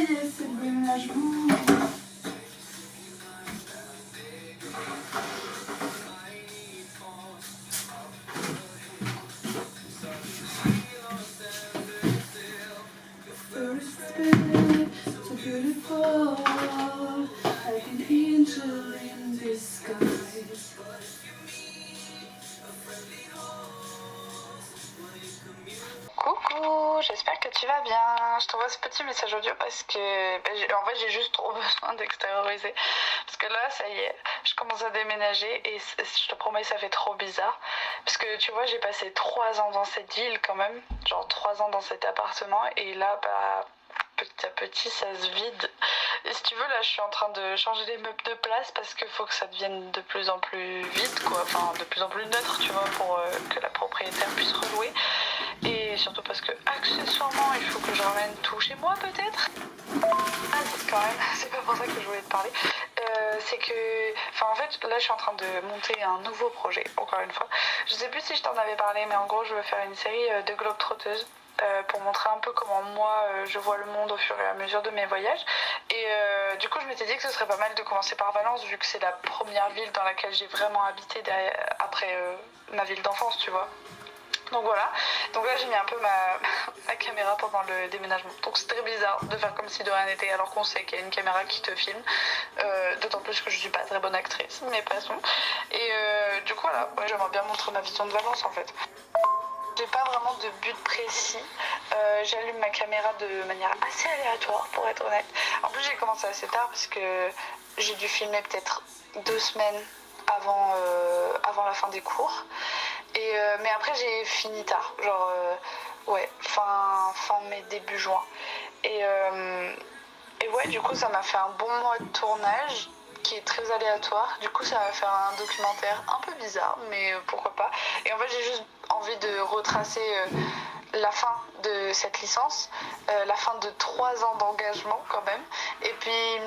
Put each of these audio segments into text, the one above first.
c'est le déménagement. First bit, so beautiful, like an angel in disguise. Coucou, j'espère que tu vas bien. Je t'envoie ce petit message audio parce que en fait j'ai juste trop besoin d'extérioriser. Parce que là ça y est, je commence à déménager et je te promets ça fait trop bizarre. Parce que tu vois j'ai passé 3 ans dans cette ville quand même, genre 3 ans dans cet appartement et là bah petit à petit ça se vide. Et si tu veux là je suis en train de changer les meubles de place parce qu'il faut que ça devienne de plus en plus vide quoi, enfin de plus en plus neutre tu vois pour que la propriétaire puisse relouer. Et surtout parce que accessoirement il faut que je ramène tout chez moi peut-être. Ah quand même, c'est pas pour ça que je voulais te parler. C'est que, enfin en fait là je suis en train de monter un nouveau projet, encore une fois. Je sais plus si je t'en avais parlé mais en gros je veux faire une série de globetrotteuses. Pour montrer un peu comment moi je vois le monde au fur et à mesure de mes voyages. Et du coup je m'étais dit que ce serait pas mal de commencer par Valence vu que c'est la première ville dans laquelle j'ai vraiment habité après ma ville d'enfance tu vois. Donc voilà, donc là j'ai mis un peu ma caméra pendant le déménagement. Donc c'est très bizarre de faire comme si de rien n'était alors qu'on sait qu'il y a une caméra qui te filme. D'autant plus que je suis pas très bonne actrice, mais passons. Et du coup voilà, ouais, j'aimerais bien montrer ma vision de Valence en fait. J'ai pas vraiment de but précis, j'allume ma caméra de manière assez aléatoire pour être honnête. En plus j'ai commencé assez tard parce que j'ai dû filmer peut-être 2 semaines avant la fin des cours. Et, mais après j'ai fini tard, genre ouais, fin mai, début juin. Et ouais du coup ça m'a fait un bon mois de tournage qui est très aléatoire. Du coup ça va faire un documentaire un peu bizarre mais pourquoi pas. Et en fait j'ai juste envie de retracer la fin de cette licence, la fin de 3 ans d'engagement quand même, et puis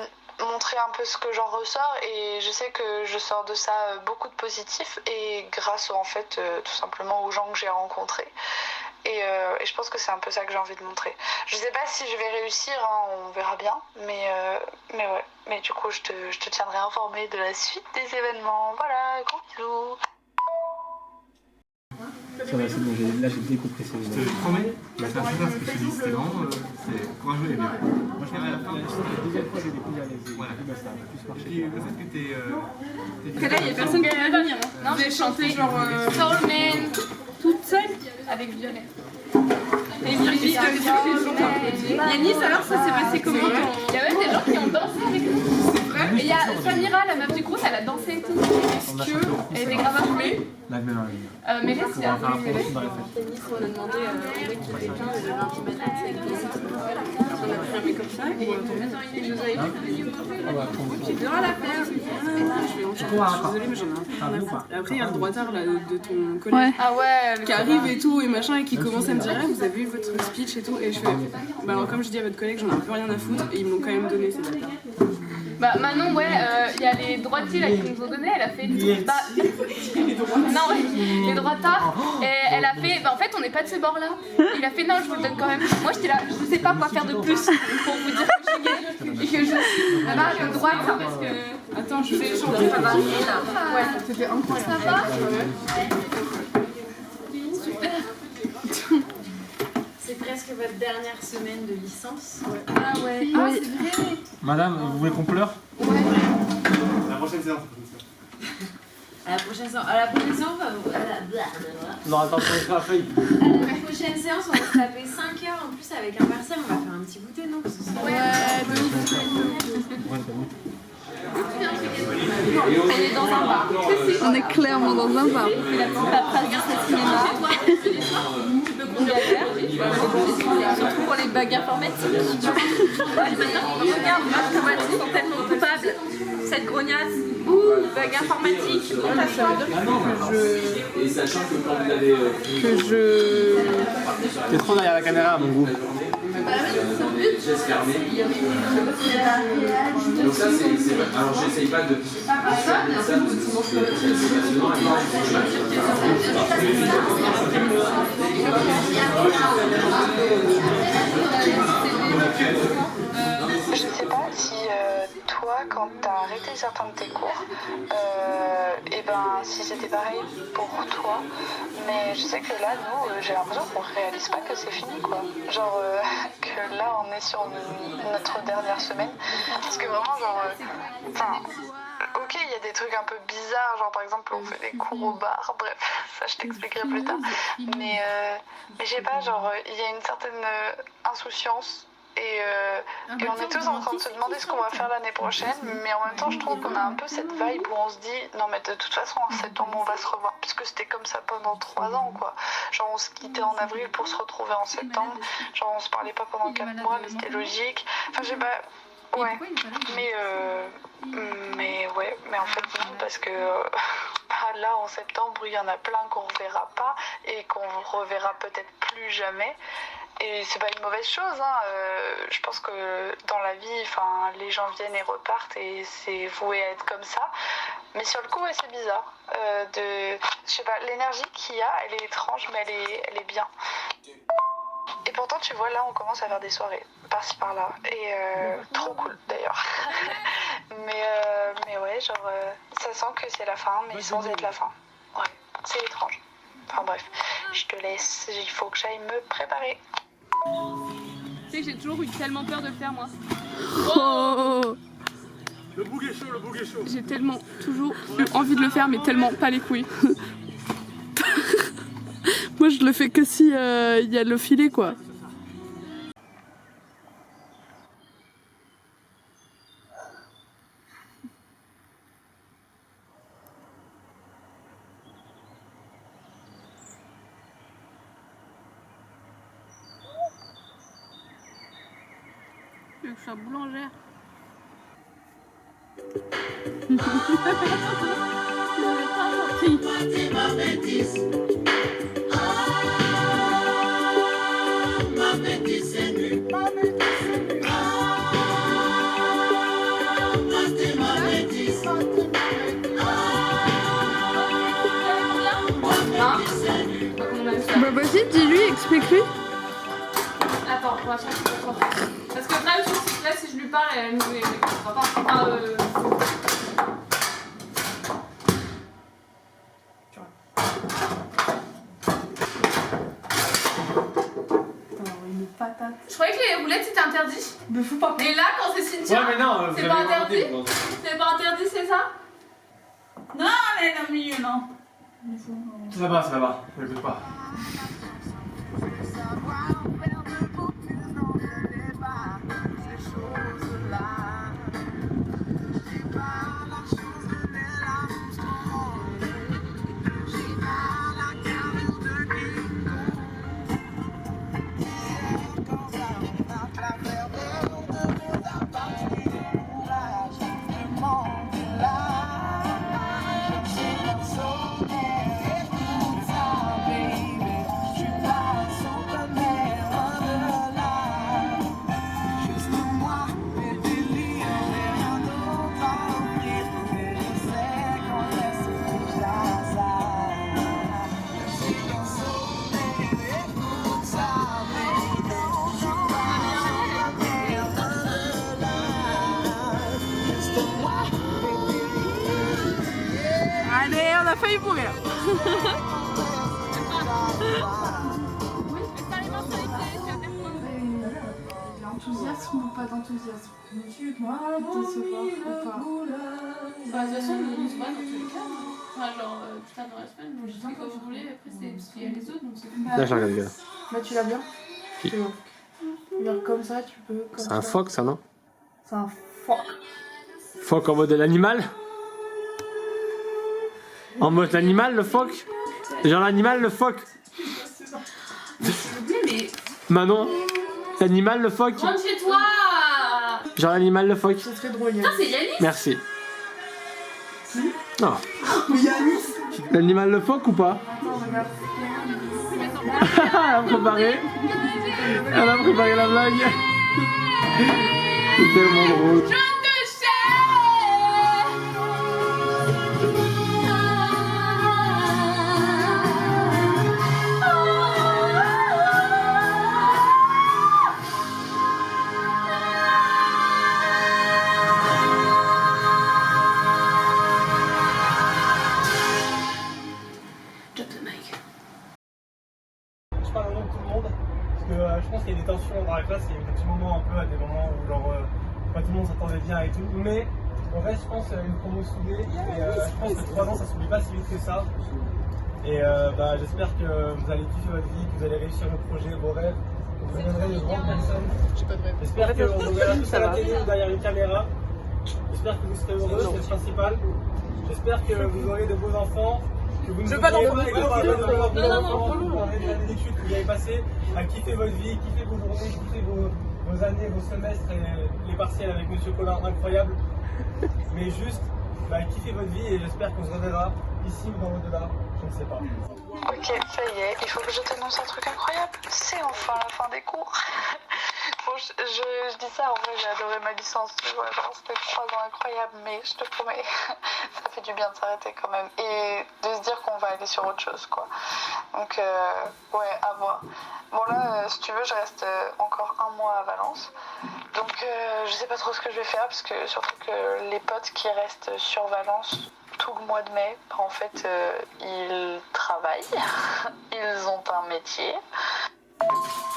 montrer un peu ce que j'en ressors. Et je sais que je sors de ça beaucoup de positif et grâce en fait tout simplement aux gens que j'ai rencontrés. Et je pense que c'est un peu ça que j'ai envie de montrer. Je sais pas si je vais réussir, hein, on verra bien, mais ouais. Mais du coup je te tiendrai informé de la suite des événements. Voilà, gros bisous. Ça va, c'est bon, là j'ai décompressé. Je te promets, c'est un super ce que je te dis, c'était vraiment c'est courageux et bien. Moi je dirais à la fin, C'est la deuxième fois que j'ai découvert les voilà. ça a plus marché. Et le fait que t'es... Là, il n'y a personne qui allait venir. Non, j'ai chanté genre Soul Man toute seule avec Violet. Et Yanis, alors ça s'est passé comment? Il y a même des gens qui ont dansé avec nous. C'est vrai? Et il y a Samira, la meuf du groupe, elle a dansé et tout. Est-ce qu'elle était grave informée? La même Mais là, c'est un peu Yanis, on a demandé au mec qui était bien de l'intimation avec les équipes. On a pris un mec comme ça et je nous avais dit. J'ai dehors à la faire. Je suis désolée, mais j'en ai un peu. Après, il y a le droitard là, de ton collègue. Ouais. Ah ouais, qui arrive et tout et machin et qui commence à me dire ah, vous avez vu votre speech et tout et je fais bah alors comme je dis à votre collègue j'en ai un peu rien à foutre et ils me l'ont quand même donné ces bâtards. Bah Manon ouais il y a les droitiers là qui nous ont donné, elle a fait bah, non ouais, les droitards et elle a fait bah en fait on n'est pas de ce bord là. Il a fait non je vous le donne quand même. Moi j'étais là je sais pas quoi faire de plus pour vous dire que je suis gay et que je suis là de droite parce que attends je vais changer ça va ouais c'était incroyable. Ça va C'est presque votre dernière semaine de licence. Ouais. Ah ouais, ah, c'est vrai. Madame, vous voulez qu'on pleure? Ouais. La prochaine séance. À la prochaine séance, à la prochaine séance, Non, attends, je vais faire la feuille. à la prochaine séance, on va se taper 5 heures en plus avec un partiel, on va faire un petit goûter, non? Parce que c'est Elle est dans un bar. On est clairement dans un bar. C'est la petite paperasse de ce cinéma. Tu peux conduire à terre. Surtout pour les bagues informatiques. Regarde, bagues informatiques sont tellement coupables. Cette grognasse. Ouh, bague informatique. Ça veut dire Et sachant que quand vous avez... T'es trop derrière la caméra, mon groupe. Geste fermé. Donc ça, c'est... Alors, j'essaye pas de... fermer ça parce que c'est passionnant. toi, quand tu as arrêté certains de tes cours, et ben si c'était pareil pour toi, mais je sais que là, nous, j'ai l'impression qu'on réalise pas que c'est fini, quoi. Genre que là, on est sur notre dernière semaine, parce que vraiment, genre, enfin, ok, il y a des trucs un peu bizarres, genre par exemple, on fait des cours au bar, bref, ça je t'expliquerai plus tard, mais je sais pas, genre, il y a une certaine insouciance. Et on est tous en train de se demander ce qu'on va faire l'année prochaine, mais en même temps je trouve qu'on a un peu cette vibe où on se dit non mais de toute façon en septembre on va se revoir, puisque c'était comme ça pendant 3 ans quoi. Genre on se quittait en avril pour se retrouver en septembre, genre on se parlait pas pendant 4 mois mais c'était logique. Enfin je sais pas, ouais, mais ouais, mais en fait non, parce que là en septembre il y en a plein qu'on reverra pas et qu'on reverra peut-être plus jamais. Et c'est pas une mauvaise chose, hein. Je pense que dans la vie, les gens viennent et repartent et c'est voué à être comme ça. Mais sur le coup, ouais, c'est bizarre. Je sais pas, l'énergie qu'il y a, elle est étrange, mais elle est bien. Et pourtant, tu vois, là, on commence à faire des soirées, par-ci, par-là. Et trop cool, d'ailleurs. mais ouais, genre, ça sent que c'est la fin, mais sans être la fin. Ouais, c'est étrange. Enfin bref, je te laisse, il faut que j'aille me préparer. Tu sais que j'ai toujours eu tellement peur de le faire moi. Oh. Le bouc est chaud, le bouc est chaud. J'ai tellement toujours eu envie de le faire mais tellement pas les couilles. Moi je le fais que si y a le filet quoi. Je suis boulangère. Bah vas-y, dis-lui, explique-lui. Attends, on va chercher pour toi. Parce que là, si je lui parle, elle nous écoutera pas. Je croyais que les roulettes c'était interdit. Mais faut pas. Mais là, quand c'est Cynthia, Ouais, mais non, c'est pas interdit. C'est pas interdit, c'est ça? Non, elle est dans le milieu, non. Ça va, ne l'écoute pas. Allez, on a failli mourir. Enthousiasme ou pas d'enthousiasme? Décevoir ou pas? Bah, de toute façon, nous on se voit dans tous les cas. Enfin, genre, plus tard dans la semaine, donc je sais quand vous voulez, après c'est parce qu'il y a les autres, donc c'est plus. Là, je regarde. Bah tu l'as bien. Qui? Tu vois. Genre comme ça, tu peux. C'est un phoque, ça, non? C'est un phoque. Phoque en mode l'animal? En mode l'animal, le phoque? Genre l'animal, le phoque? Mais Manon? L'animal, le phoque? rentre chez toi! Genre l'animal, le phoque? C'est très drôle, Putain, c'est Yannis! Merci. Non. Yanis. L'animal, le phoque ou pas? Elle a préparé. Elle a préparé la blague. C'est tellement drôle. parle au nom de tout le monde, parce que je pense qu'il y a des tensions dans la classe, il y a eu des petits moments un peu à des moments où genre pas tout le monde s'entendait bien et tout, mais en vrai je pense une promo soudée, et je pense que 3 ans ça s'oublie pas si vite que ça. Et j'espère que vous allez kiffer votre vie, que vous allez réussir vos projets, vos rêves, que vous deviendrez de grandes personnes. J'espère qu'on vous verra tous à la télé ou derrière une caméra. J'espère que vous serez heureux, c'est le principal. J'espère que vous aurez de beaux enfants, que vous ne vous parlez pas avec vos enfants, que vous aurez des années d'études que vous avez passées à kiffer votre vie, kiffer vos journées, kiffer vos années, vos semestres et les partiels avec Monsieur Collin, incroyable. Mais juste, kiffez votre vie et j'espère qu'on se reverra ici ou dans l'au-delà, je ne sais pas. Ok, ça y est, il faut que je t'annonce un truc incroyable. C'est enfin la fin des cours. Bon, je dis ça, en vrai, j'ai adoré ma licence, tu vois, genre c'était 3 ans incroyables, mais je te promets, ça fait du bien de s'arrêter quand même. Et de se dire qu'on va aller sur autre chose, quoi. Donc, ouais, à voir. Bon là, si tu veux, je reste encore 1 mois à Valence. Donc, je sais pas trop ce que je vais faire, parce que surtout que les potes qui restent sur Valence tout le mois de mai, en fait, ils travaillent, ils ont un métier.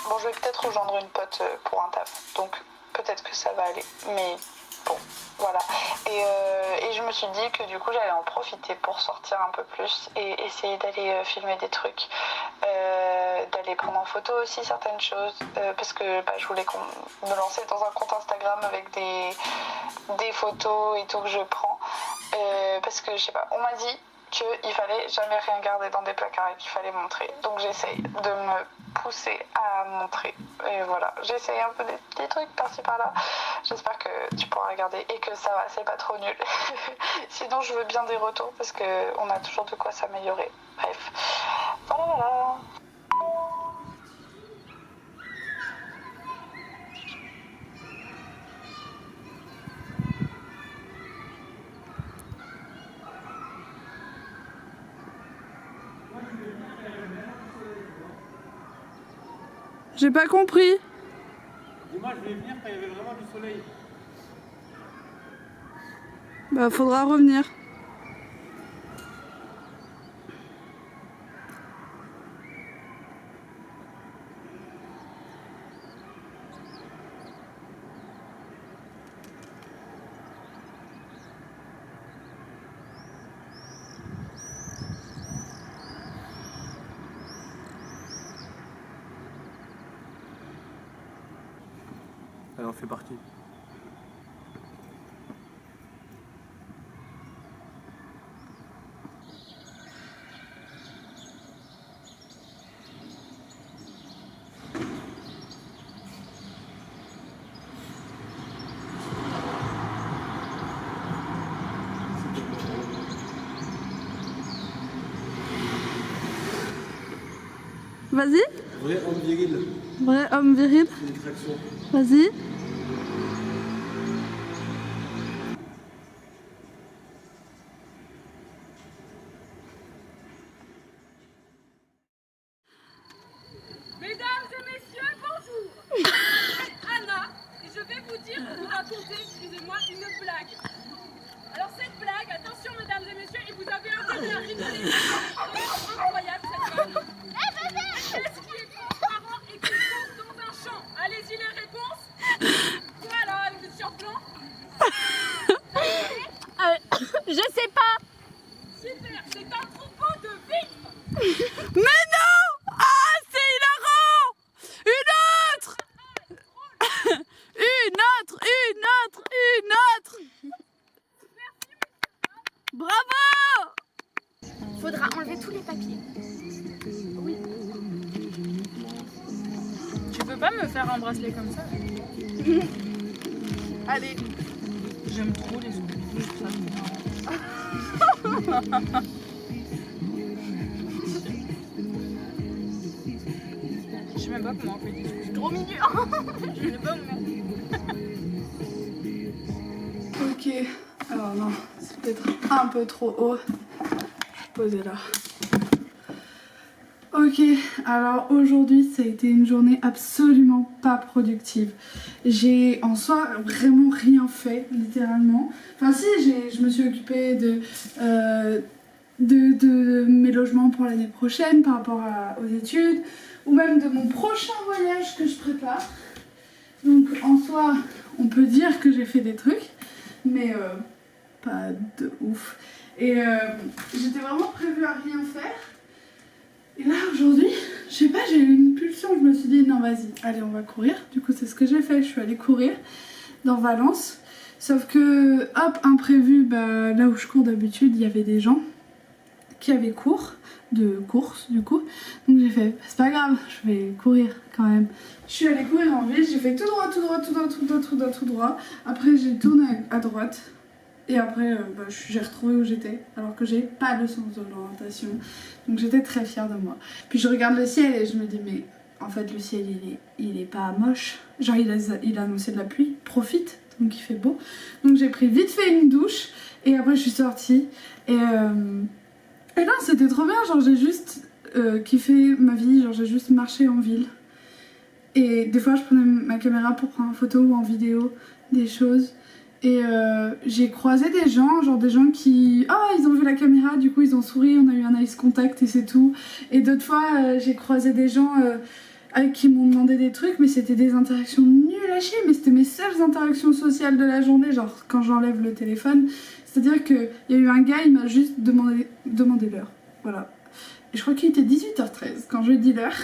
Bon, je vais peut-être rejoindre une pote pour un taf, donc peut-être que ça va aller, mais bon, voilà. Et je me suis dit que du coup j'allais en profiter pour sortir un peu plus et essayer d'aller filmer des trucs, d'aller prendre en photo aussi certaines choses, parce que je voulais me lancer dans un compte Instagram avec des photos et tout que je prends, parce que je sais pas, on m'a dit qu'il fallait jamais rien garder dans des placards et qu'il fallait montrer. Donc j'essaye de me pousser à montrer. Et voilà, j'essaye un peu des petits trucs par-ci par-là. J'espère que tu pourras regarder et que ça va, c'est pas trop nul. Sinon je veux bien des retours parce qu'on a toujours de quoi s'améliorer. Bref, voilà. J'ai pas compris. Dis-moi, je vais venir quand il y avait vraiment du soleil. Bah, faudra revenir. Elle en fait partie. Vas-y. Vrai homme viril. Vrai homme viril. C'est une extraction. Vas-y. Mesdames et messieurs, bonjour. Je suis Anna et je vais vous raconter, excusez-moi, une blague. Alors cette blague, attention mesdames et messieurs, et vous avez intérêt à rigoler. C'est incroyable cette blague. Qu'est-ce qui est transparent et qui court dans un champ? Allez-y les réponses. Voilà, une sur plan. Je sais pas. Super, c'est un troupeau de vipres. Mais non! Ah, c'est hilarant! Une autre! Une autre! Bravo! Faudra enlever tous les papiers. Oui. Tu peux pas me faire un bracelet comme ça? Allez. J'aime trop les souliers. Je sais même pas comment on fait des souliers. Trop mignon. Je sais pas comment. Ok, alors non, c'est peut-être un peu trop haut. Posez là. Ok, alors aujourd'hui ça a été une journée absolument pas productive. J'ai en soi vraiment rien fait, littéralement. Enfin si, je me suis occupée de mes logements pour l'année prochaine par rapport aux études. ou même de mon prochain voyage que je prépare. Donc en soi, on peut dire que j'ai fait des trucs, mais pas de ouf. Et j'étais vraiment prévue à rien faire. Et là aujourd'hui, je sais pas, j'ai eu une pulsion, je me suis dit non vas-y, allez on va courir. Du coup c'est ce que j'ai fait, je suis allée courir dans Valence. Sauf que hop, imprévu, bah, là où je cours d'habitude, il y avait des gens qui avaient cours de course du coup. Donc j'ai fait, c'est pas grave, je vais courir quand même. Je suis allée courir en ville, j'ai fait tout droit, tout droit, tout droit, tout droit, tout droit, tout droit. Après j'ai tourné à droite. Et après, bah, j'ai retrouvé où j'étais, alors que j'ai pas le sens de l'orientation. Donc j'étais très fière de moi. Puis je regarde le ciel et je me dis, mais en fait le ciel il est pas moche. Genre il a annoncé de la pluie, profite, donc il fait beau. Donc j'ai pris vite fait une douche et après je suis sortie. Et là c'était trop bien, genre j'ai juste kiffé ma vie, genre j'ai juste marché en ville. Et des fois je prenais ma caméra pour prendre en photo ou en vidéo des choses. Et j'ai croisé des gens, genre des gens qui... Ah, ils ont vu la caméra, du coup ils ont souri, on a eu un nice contact et c'est tout. Et d'autres fois, j'ai croisé des gens avec qui m'ont demandé des trucs, mais c'était des interactions nulles à chier, mais c'était mes seules interactions sociales de la journée, genre quand j'enlève le téléphone. C'est-à-dire qu'il y a eu un gars, il m'a juste demandé l'heure, voilà. Et je crois qu'il était 18h13 quand je lui ai dit l'heure.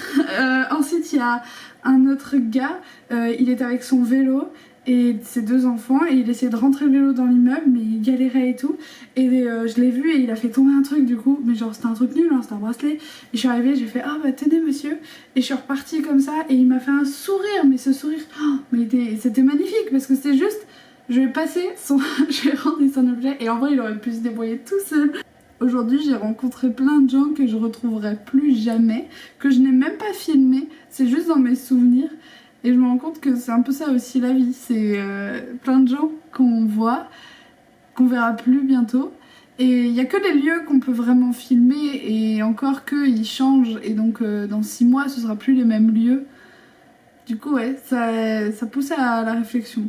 Ensuite, il y a un autre gars, il était avec son vélo et ses 2 enfants et il essayait de rentrer le vélo dans l'immeuble mais il galérait et tout et je l'ai vu et il a fait tomber un truc du coup, mais genre c'était un truc nul, hein, c'était un bracelet. Et je suis arrivée, j'ai fait ah bah tenez monsieur, et je suis repartie comme ça et il m'a fait un sourire, mais ce sourire, oh, mais c'était magnifique parce que c'était juste, je vais passer son, je vais rendre son objet et en vrai il aurait pu se débrouiller tout seul. Aujourd'hui j'ai rencontré plein de gens que je retrouverai plus jamais, que je n'ai même pas filmé, c'est juste dans mes souvenirs. Et je me rends compte que c'est un peu ça aussi la vie, c'est plein de gens qu'on voit, qu'on verra plus bientôt. Et il n'y a que les lieux qu'on peut vraiment filmer et encore qu'ils changent et donc dans 6 mois ce sera plus les mêmes lieux. Du coup ouais, ça pousse à la réflexion.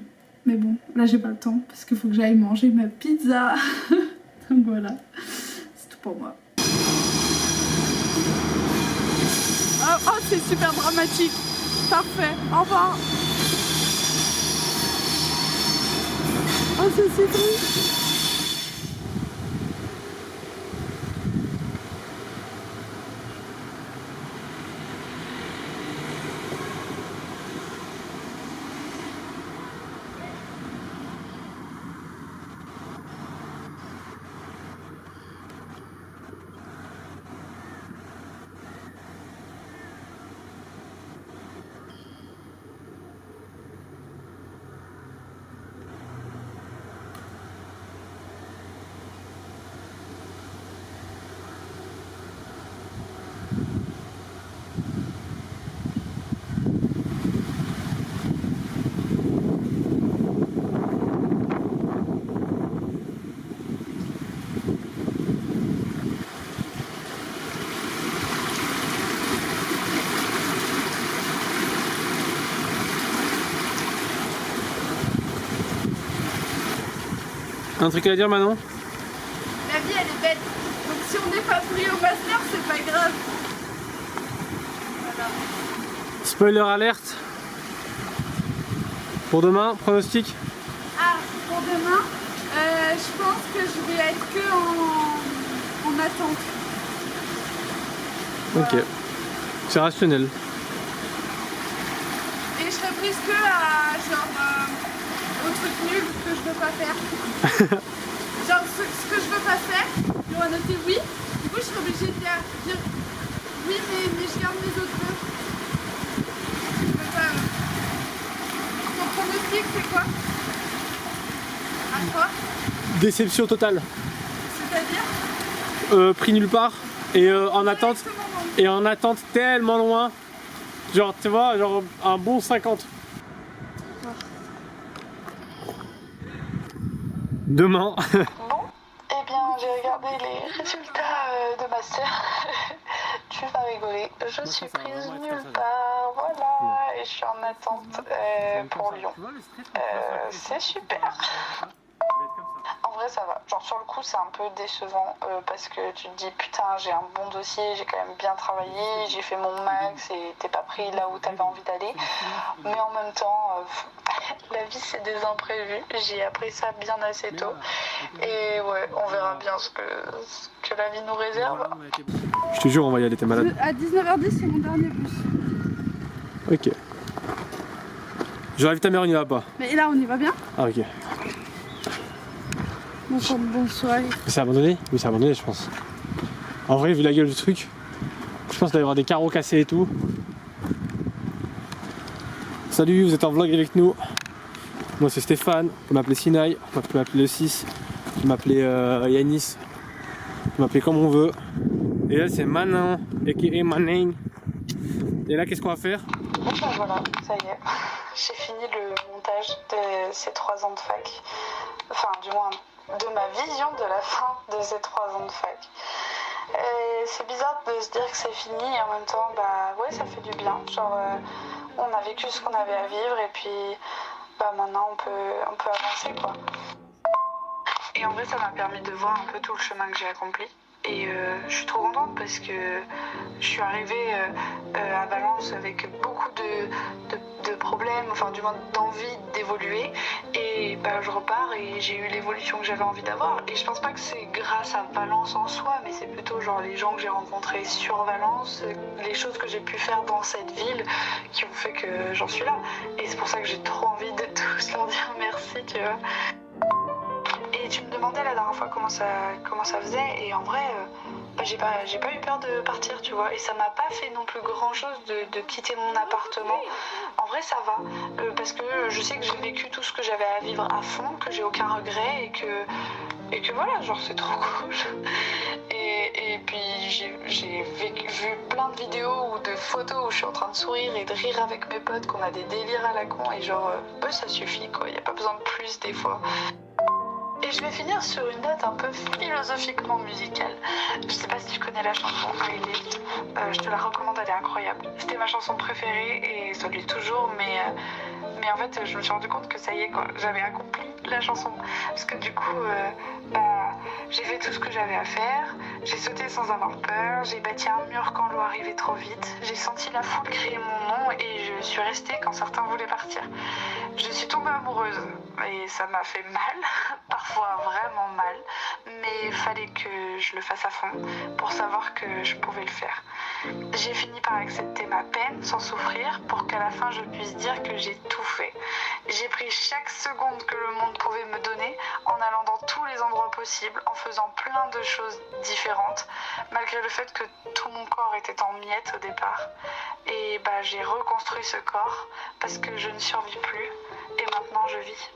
Mais bon, là j'ai pas le temps parce qu'il faut que j'aille manger ma pizza. Donc voilà, c'est tout pour moi. Oh c'est super dramatique. Parfait, au revoir. Oh, c'est si triste. Un truc à dire Manon? La vie elle est bête, donc si on n'est pas pris au master c'est pas grave. Voilà. Spoiler alerte. Pour demain, pronostic? Ah, pour demain, je pense que je vais être que en attente. Voilà. Ok, c'est rationnel. Et je serai prise que à genre au truc nul que je veux pas faire. Genre ce que je veux pas faire, j'aurais noté oui. Du coup je serais obligée de dire oui mais je garde mes autres vœux. Je veux pas. Ton pronostic c'est quoi? À quoi? Déception totale. C'est-à-dire? Pris nulle part et en attente. Et en attente tellement loin. Genre tu vois, genre un bon 50. Demain. Bon, eh bien j'ai regardé les résultats de ma sœur. Tu vas rigoler, je suis prise nulle part, voilà, et je suis en attente pour Lyon. C'est super. En vrai vrai ça va. Genre sur le coup c'est un peu décevant parce que tu te dis putain j'ai un bon dossier, j'ai quand même bien travaillé, j'ai fait mon max et t'es pas pris là où t'avais envie d'aller. Mais en même temps, la vie c'est des imprévus. J'ai appris ça bien assez tôt. Et ouais, on verra bien ce que la vie nous réserve. Je te jure on va y aller, t'es malade. À 19h10 c'est mon dernier bus. Ok. J'arrive ta mère, on y va pas. Mais là on y va bien. Ah ok. Bonsoir. C'est abandonné? Oui c'est abandonné je pense. En vrai vu la gueule du truc, je pense qu'il va y avoir des carreaux cassés et tout. Salut, vous êtes en vlog avec nous. Moi c'est Stéphane, on peut m'appeler Sinaï, on peut m'appeler le 6, on peut m'appeler Yanis, on peut m'appeler comme on veut. Et là c'est Manon, a.k.a. Manning. Et là qu'est-ce qu'on va faire? Bon bah voilà, ça y est. J'ai fini le montage de ces 3 ans de fac. Enfin du moins de ma vision de la fin de ces 3 ans de fac. C'est bizarre de se dire que c'est fini et en même temps bah ouais ça fait du bien. Genre on a vécu ce qu'on avait à vivre et puis bah maintenant on peut avancer quoi. Et en vrai ça m'a permis de voir un peu tout le chemin que j'ai accompli. Et je suis trop contente parce que je suis arrivée à Valence avec beaucoup de problèmes, enfin du moins d'envie d'évoluer. Et bah, je repars et j'ai eu l'évolution que j'avais envie d'avoir. Et je pense pas que c'est grâce à Valence en soi, mais c'est plutôt genre les gens que j'ai rencontrés sur Valence, les choses que j'ai pu faire dans cette ville qui ont fait que j'en suis là. Et c'est pour ça que j'ai trop envie de tous leur dire merci, tu vois. Et tu me demandais la dernière fois comment ça faisait et en vrai bah, j'ai pas eu peur de partir tu vois et ça m'a pas fait non plus grand chose de quitter mon appartement. En vrai ça va parce que je sais que j'ai vécu tout ce que j'avais à vivre à fond, que j'ai aucun regret et que voilà genre c'est trop cool. Et puis j'ai vu plein de vidéos ou de photos où je suis en train de sourire et de rire avec mes potes, qu'on a des délires à la con et genre bah, ça suffit quoi, y a pas besoin de plus des fois. Et je vais finir sur une note un peu philosophiquement musicale. Je sais pas si tu connais la chanson I Lived, je te la recommande, elle est incroyable. C'était ma chanson préférée et ça l'est toujours, mais en fait je me suis rendu compte que ça y est quoi, j'avais accompli la chanson. Parce que du coup, j'ai fait tout ce que j'avais à faire, j'ai sauté sans avoir peur, j'ai bâti un mur quand l'eau arrivait trop vite, j'ai senti la foule crier mon nom et je suis restée quand certains voulaient partir. Je suis tombée amoureuse et ça m'a fait mal, parfois vraiment mal, mais il fallait que je le fasse à fond pour savoir que je pouvais le faire. J'ai fini par accepter ma peine sans souffrir pour qu'à la fin je puisse dire que j'ai tout fait. J'ai pris chaque seconde que le monde pouvait me donner en allant dans tous les endroits possibles, en faisant plein de choses différentes, malgré le fait que tout mon corps était en miettes au départ. Et bah j'ai reconstruit ce corps parce que je ne survis plus et maintenant je vis.